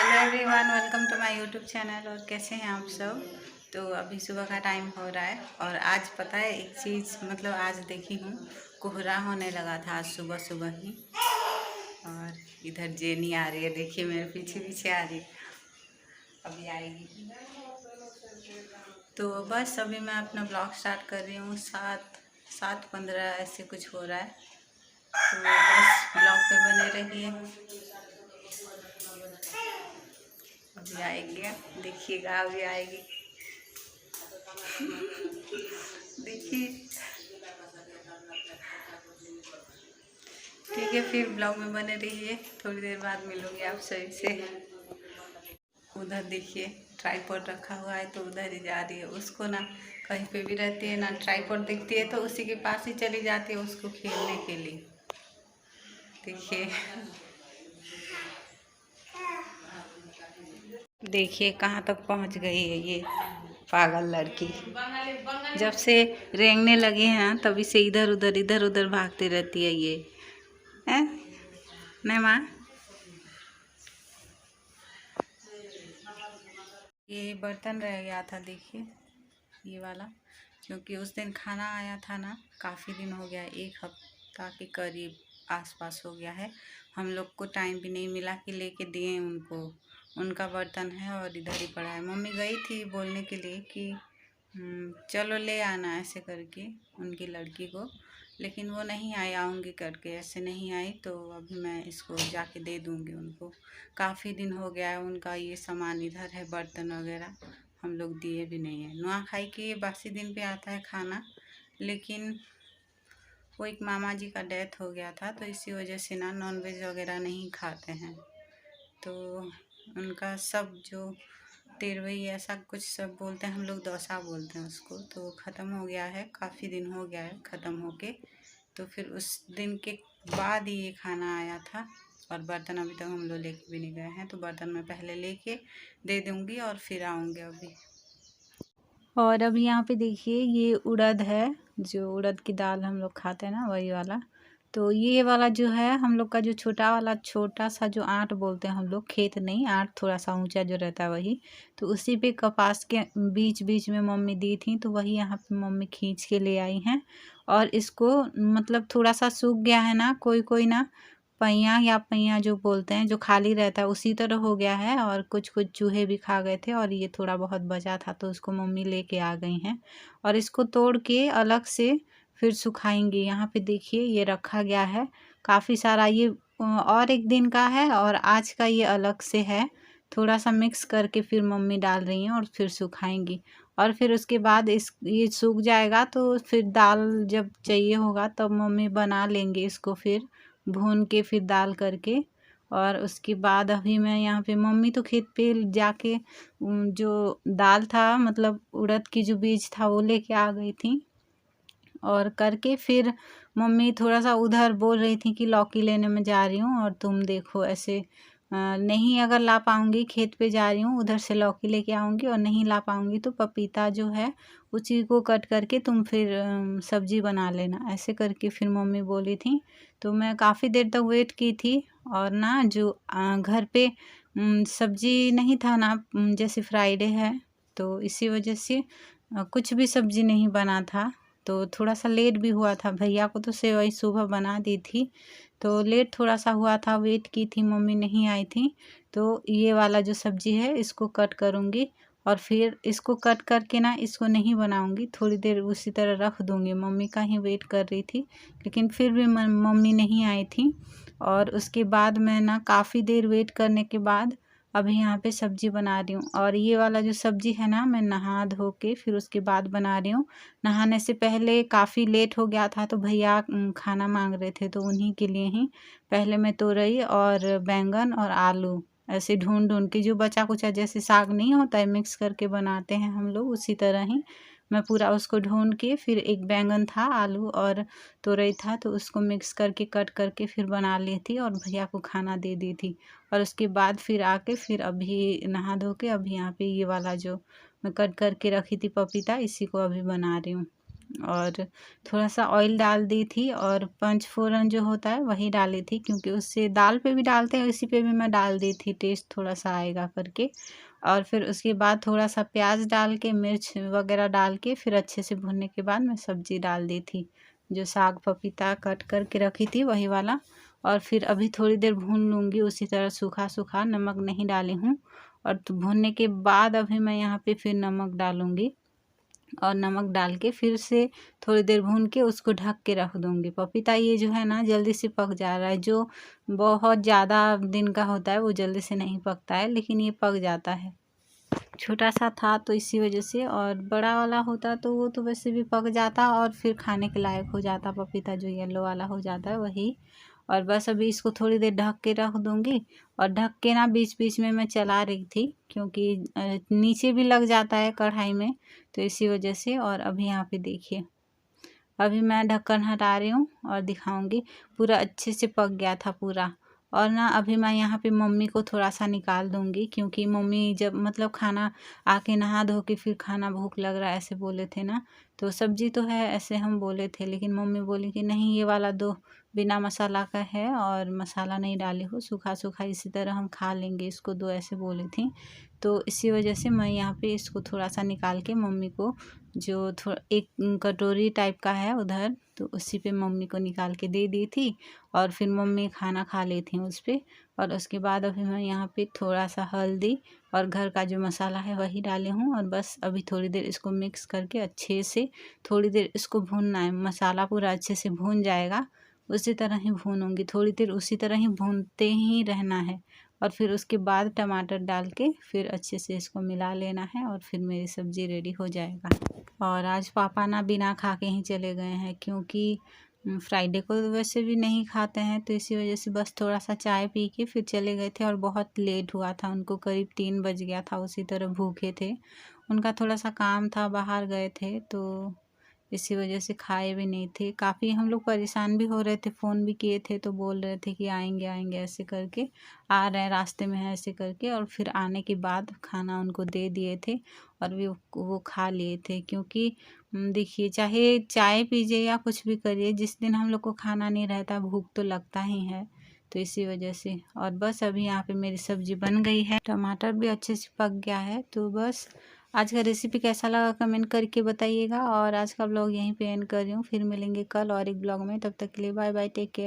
Hello everyone, welcome to my YouTube channel. और कैसे हैं आप सब। तो अभी सुबह का टाइम हो रहा है और आज पता है एक चीज़, मतलब आज देखी हूँ कोहरा होने लगा था आज सुबह सुबह ही। और इधर जेनी आ रही है, देखिए मेरे पीछे पीछे आ रही है, अभी आएगी। तो बस अभी मैं अपना ब्लॉग स्टार्ट कर रही हूँ। 7:15 ऐसे कुछ हो रहा है, तो बस ब्लॉग पे बने रहिए। अभी आएगी, देखिएगा अभी आएगी। देखिए, ठीक है, फिर ब्लॉग में बने रहिए। थोड़ी देर बाद मिलूंगी आप सभी से। उधर देखिए ट्राइपॉड रखा हुआ है, तो उधर ही जा रही है। उसको ना कहीं पे भी रहती है ना, ट्राइपॉड दिखती है तो उसी के पास ही चली जाती है उसको खेलने के लिए। देखिए देखिए कहाँ तक पहुँच गई है ये पागल लड़की। जब से रेंगने लगे हैं तभी से इधर उधर भागती रहती है ये है। नहीं माँ, ये बर्तन रह गया था, देखिए ये वाला, क्योंकि उस दिन खाना आया था ना, काफ़ी दिन हो गया, 1 हफ्ता के करीब आसपास हो गया है। हम लोग को टाइम भी नहीं मिला कि लेके दिए उनको। उनका बर्तन है और इधर ही पड़ा है। मम्मी गई थी बोलने के लिए कि चलो ले आना ऐसे करके उनकी लड़की को, लेकिन वो नहीं आई, आऊँगी करके ऐसे नहीं आई। तो अभी मैं इसको जाके दे दूँगी उनको। काफ़ी दिन हो गया है, उनका ये सामान इधर है, बर्तन वगैरह हम लोग दिए भी नहीं है। नुआखाई के बासी दिन पे आता है खाना, लेकिन वो एक मामा जी का डेथ हो गया था, तो इसी वजह से ना नॉनवेज वगैरह नहीं खाते हैं। तो उनका सब जो तेरवई ऐसा कुछ सब बोलते हैं, हम लोग दौसा बोलते हैं उसको, तो ख़त्म हो गया है, काफ़ी दिन हो गया है ख़त्म होके। तो फिर उस दिन के बाद ही ये खाना आया था। और बर्तन अभी तक हम लोग लेके भी नहीं गए हैं, तो बर्तन मैं पहले लेके दे दूँगी और फिर आऊँगी अभी। और अब यहाँ पे देखिए ये उड़द है, जो उड़द की दाल हम लोग खाते हैं ना, वही वाला। तो ये वाला जो है हम लोग का, जो छोटा वाला, छोटा सा जो आट बोलते हैं हम लोग, खेत नहीं आट, थोड़ा सा ऊंचा जो रहता है वही। तो उसी पे कपास के बीच बीच में मम्मी दी थी, तो वही यहाँ पे मम्मी खींच के ले आई हैं। और इसको मतलब थोड़ा सा सूख गया है ना, कोई कोई ना पैया या पैया जो बोलते हैं, जो खाली रहता है उसी तरह हो गया है। और कुछ कुछ चूहे भी खा गए थे और ये थोड़ा बहुत बचा था, तो उसको मम्मी लेके आ गई हैं। और इसको तोड़ के अलग से फिर सुखाएंगे। यहाँ पे देखिए ये रखा गया है काफ़ी सारा। ये और एक दिन का है और आज का ये अलग से है। थोड़ा सा मिक्स करके फिर मम्मी डाल रही हैं और फिर सुखाएंगी। और फिर उसके बाद ये सूख जाएगा, तो फिर दाल जब चाहिए होगा तब मम्मी बना लेंगे इसको, फिर भून के फिर दाल करके। और उसके बाद अभी मैं यहाँ पे, मम्मी तो खेत पे जाके जो दाल था, मतलब उड़द की जो बीज था, वो लेके आ गई थी। और करके फिर मम्मी थोड़ा सा उधर बोल रही थी कि लौकी लेने में जा रही हूँ और तुम देखो ऐसे नहीं, अगर ला पाऊँगी, खेत पे जा रही हूँ, उधर से लौकी लेके आऊँगी, और नहीं ला पाऊँगी तो पपीता जो है उसी को कट करके तुम फिर सब्जी बना लेना, ऐसे करके फिर मम्मी बोली थी। तो मैं काफ़ी देर तक वेट की थी। और ना जो घर पे सब्जी नहीं था ना, जैसे फ्राइडे है तो इसी वजह से कुछ भी सब्जी नहीं बना था, तो थोड़ा सा लेट भी हुआ था। भैया को तो सेवई सुबह बना दी थी, तो लेट थोड़ा सा हुआ था, वेट की थी, मम्मी नहीं आई थी। तो ये वाला जो सब्जी है इसको कट करूँगी और फिर इसको कट करके ना, इसको नहीं बनाऊँगी, थोड़ी देर उसी तरह रख दूँगी। मम्मी का ही वेट कर रही थी, लेकिन फिर भी मम्मी नहीं आई थी। और उसके बाद मैं ना काफ़ी देर वेट करने के बाद अभी यहाँ पे सब्जी बना रही हूँ। और ये वाला जो सब्जी है ना, मैं नहा धो के फिर उसके बाद बना रही हूँ। नहाने से पहले काफ़ी लेट हो गया था, तो भैया खाना मांग रहे थे, तो उन्हीं के लिए ही पहले मैं तोरई और बैंगन और आलू ऐसे ढूंढ ढूंढ के, जो बचा कुचा जैसे साग नहीं होता है मिक्स करके बनाते हैं हम लोग, उसी तरह ही मैं पूरा उसको ढूंढ के, फिर एक बैंगन था, आलू और तोरई था, तो उसको मिक्स करके कट करके फिर बना ली थी और भैया को खाना दे दी थी। और उसके बाद फिर आके फिर अभी नहा धो के अभी यहाँ पे ये वाला जो मैं कट करके रखी थी पपीता, इसी को अभी बना रही हूँ। और थोड़ा सा ऑयल डाल दी थी और पंचफोरन जो होता है वही डाली थी, क्योंकि उससे दाल पे भी डालते हैं, इसी पे भी मैं डाल दी थी, टेस्ट थोड़ा सा आएगा करके। और फिर उसके बाद थोड़ा सा प्याज डाल के, मिर्च वगैरह डाल के, फिर अच्छे से भुनने के बाद मैं सब्जी डाल दी थी, जो साग पपीता कट करके रखी थी वही वाला। और फिर अभी थोड़ी देर भून लूँगी उसी तरह सूखा सूखा, नमक नहीं डाली हूँ। और तो भुनने के बाद अभी मैं यहाँ पे फिर नमक डालूँगी, और नमक डाल के फिर से थोड़ी देर भून के उसको ढक के रख दूँगी। पपीता ये जो है ना जल्दी से पक जा रहा है, जो बहुत ज़्यादा दिन का होता है वो जल्दी से नहीं पकता है, लेकिन ये पक जाता है। छोटा सा था तो इसी वजह से, और बड़ा वाला होता तो वो तो वैसे भी पक जाता और फिर खाने के लायक हो जाता, पपीता जो येलो वाला हो जाता है वही। और बस अभी इसको थोड़ी देर ढक के रख दूँगी, और ढक के ना बीच बीच में मैं चला रही थी, क्योंकि नीचे भी लग जाता है कढ़ाई में, तो इसी वजह से। और अभी यहाँ पे देखिए, अभी मैं ढक्कन हटा रही हूँ और दिखाऊंगी, पूरा अच्छे से पक गया था पूरा। और ना अभी मैं यहाँ पे मम्मी को थोड़ा सा निकाल दूँगी, क्योंकि मम्मी जब मतलब खाना आके नहा धो के फिर खाना भूख लग रहा है ऐसे बोले थे ना, तो सब्जी तो है ऐसे हम बोले थे, लेकिन मम्मी बोली कि नहीं ये वाला दो, बिना मसाला का है और मसाला नहीं डाली हो, सूखा सूखा इसी तरह हम खा लेंगे, इसको दो ऐसे बोली थी। तो इसी वजह से मैं यहाँ पे इसको थोड़ा सा निकाल के मम्मी को, जो थोड़ा एक कटोरी टाइप का है उधर, तो उसी पे मम्मी को निकाल के दे दी थी। और फिर मम्मी खाना खा ली थी उस पे। और उसके बाद अभी मैं यहाँ पे थोड़ा सा हल्दी और घर का जो मसाला है वही डाली हूँ, और बस अभी थोड़ी देर इसको मिक्स करके अच्छे से थोड़ी देर इसको भूनना है। मसाला पूरा अच्छे से भून जाएगा, उसी तरह ही भूनूंगी, थोड़ी देर उसी तरह ही भूनते ही रहना है। और फिर उसके बाद टमाटर डाल के फिर अच्छे से इसको मिला लेना है, और फिर मेरी सब्ज़ी रेडी हो जाएगा। और आज पापा ना बिना खा के ही चले गए हैं, क्योंकि फ्राइडे को तो वैसे भी नहीं खाते हैं, तो इसी वजह से बस थोड़ा सा चाय पी के फिर चले गए थे। और बहुत लेट हुआ था उनको, करीब 3 बज गया था, उसी तरह भूखे थे, उनका थोड़ा सा काम था, बाहर गए थे, तो इसी वजह से खाए भी नहीं थे। काफ़ी हम लोग परेशान भी हो रहे थे, फ़ोन भी किए थे तो बोल रहे थे कि आएंगे आएंगे ऐसे करके, आ रहे हैं रास्ते में है ऐसे करके। और फिर आने के बाद खाना उनको दे दिए थे, और वो खा लिए थे, क्योंकि देखिए चाहे चाय पीजिए या कुछ भी करिए, जिस दिन हम लोग को खाना नहीं रहता भूख तो लगता ही है, तो इसी वजह से। और बस अभी यहाँ पे मेरी सब्ज़ी बन गई है, टमाटर भी अच्छे से पक गया है। तो बस आज का रेसिपी कैसा लगा कमेंट करके बताइएगा, और आज का ब्लॉग यहीं पे एंड कर रही हूँ, फिर मिलेंगे कल और एक ब्लॉग में, तब तक के लिए बाय बाय, टेक केयर।